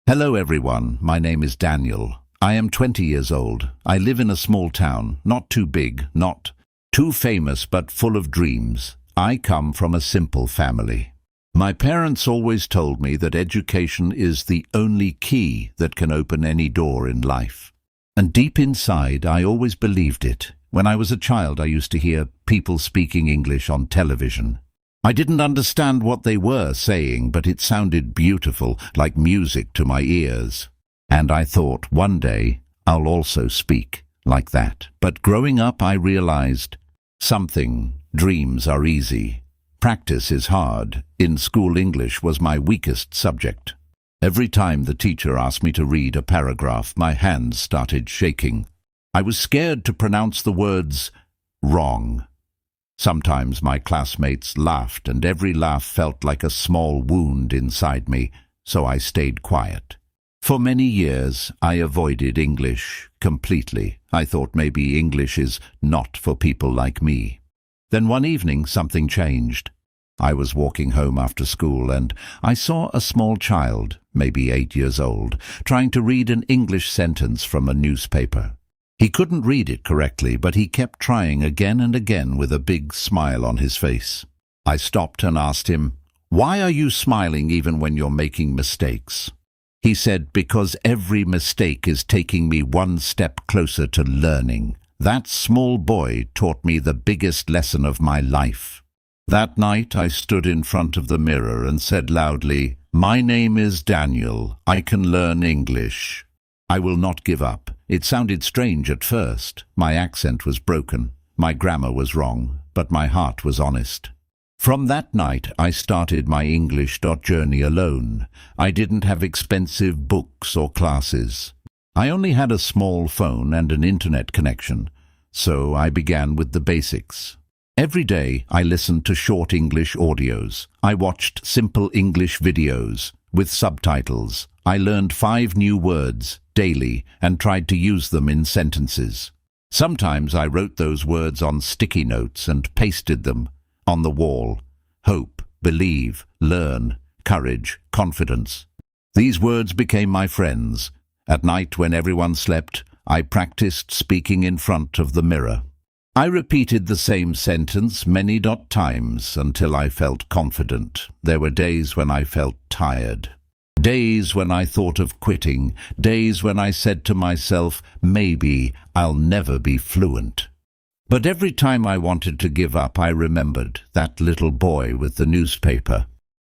Hello everyone, my name is Daniel. I am 20 years old. I live in a small town, not too big, not too famous, but full of dreams. I come from a simple family. My parents always told me that education is the only key that can open any door in life. And deep inside, I always believed it. When I was a child, I used to hear people speaking English on television. I didn't understand what they were saying, but it sounded beautiful, like music to my ears. And I thought, one day, I'll also speak like that. But growing up, I realized dreams are easy. Practice is hard. In school, English was my weakest subject. Every time the teacher asked me to read a paragraph, my hands started shaking. I was scared to pronounce the words wrong. Sometimes my classmates laughed, and every laugh felt like a small wound inside me, so I stayed quiet. For many years, I avoided English completely. I thought maybe English is not for people like me. Then one evening, something changed. I was walking home after school, and I saw a small child, maybe 8 years old, trying to read an English sentence from a newspaper. He couldn't read it correctly, but he kept trying again and again with a big smile on his face. I stopped and asked him, "Why are you smiling even when you're making mistakes?" He said, "Because every mistake is taking me one step closer to learning. That small boy taught me the biggest lesson of my life." That night I stood in front of the mirror and said loudly, "My name is Daniel. I can learn English. I will not give up." It sounded strange at first. My accent was broken. My grammar was wrong, but my heart was honest. From that night, I started my English journey alone. I didn't have expensive books or classes. I only had a small phone and an internet connection, so I began with the basics. Every day, I listened to short English audios. I watched simple English videos with subtitles. I learned 5 new words daily and tried to use them in sentences. Sometimes I wrote those words on sticky notes and pasted them on the wall. Hope, believe, learn, courage, confidence. These words became my friends. At night, when everyone slept, I practiced speaking in front of the mirror. I repeated the same sentence many times until I felt confident. There were days when I felt tired. Days when I thought of quitting. Days when I said to myself, maybe I'll never be fluent. But every time I wanted to give up, I remembered that little boy with the newspaper.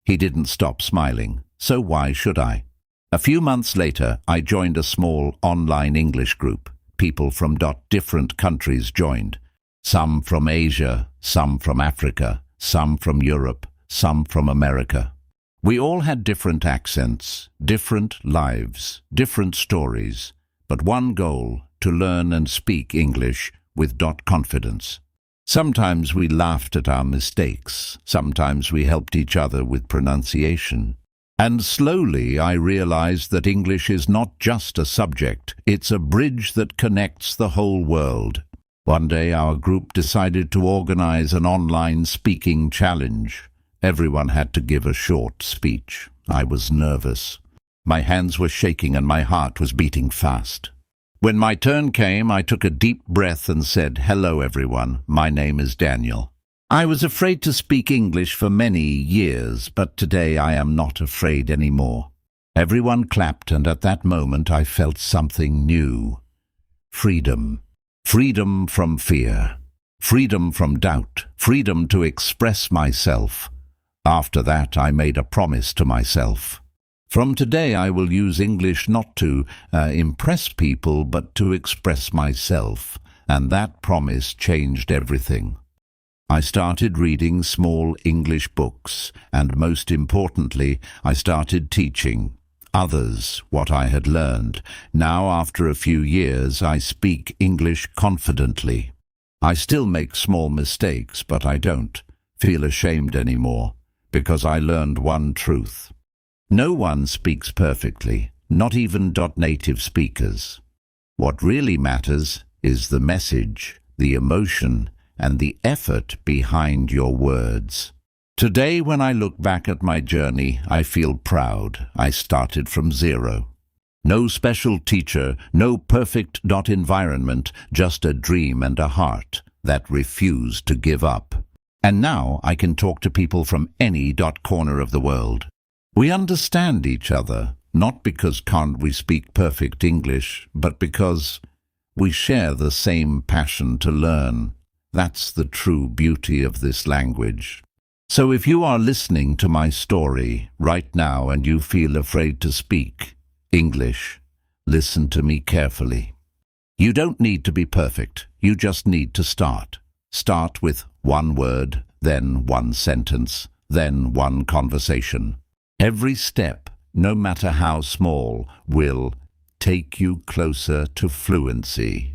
He didn't stop smiling, so why should I? A few months later, I joined a small online English group. People from different countries joined. Some from Asia, some from Africa, some from Europe, some from America. We all had different accents, different lives, different stories, but one goal: to learn and speak English with confidence. Sometimes we laughed at our mistakes. Sometimes we helped each other with pronunciation. And slowly I realized that English is not just a subject, it's a bridge that connects the whole world. One day our group decided to organize an online speaking challenge. Everyone had to give a short speech. I was nervous. My hands were shaking and my heart was beating fast. When my turn came, I took a deep breath and said, "Hello everyone, my name is Daniel." I was afraid to speak English for many years, but today I am not afraid anymore. Everyone clapped, and at that moment I felt something new. Freedom. Freedom from fear. Freedom from doubt. Freedom to express myself. After that, I made a promise to myself. From today, I will use English not to impress people, but to express myself. And that promise changed everything. I started reading small English books, and most importantly, I started teaching others what I had learned. Now, after a few years, I speak English confidently. I still make small mistakes, but I don't feel ashamed anymore, because I learned one truth. No one speaks perfectly, not even native speakers. What really matters is the message, the emotion, and the effort behind your words. Today, when I look back at my journey, I feel proud. I started from zero. No special teacher, no perfect environment, just a dream and a heart that refused to give up. And now I can talk to people from any corner of the world. We understand each other, not because can't we speak perfect English, but because we share the same passion to learn. That's the true beauty of this language. So if you are listening to my story right now and you feel afraid to speak English, listen to me carefully. You don't need to be perfect. You just need to start. Start with one word, then one sentence, then one conversation. Every step, no matter how small, will take you closer to fluency.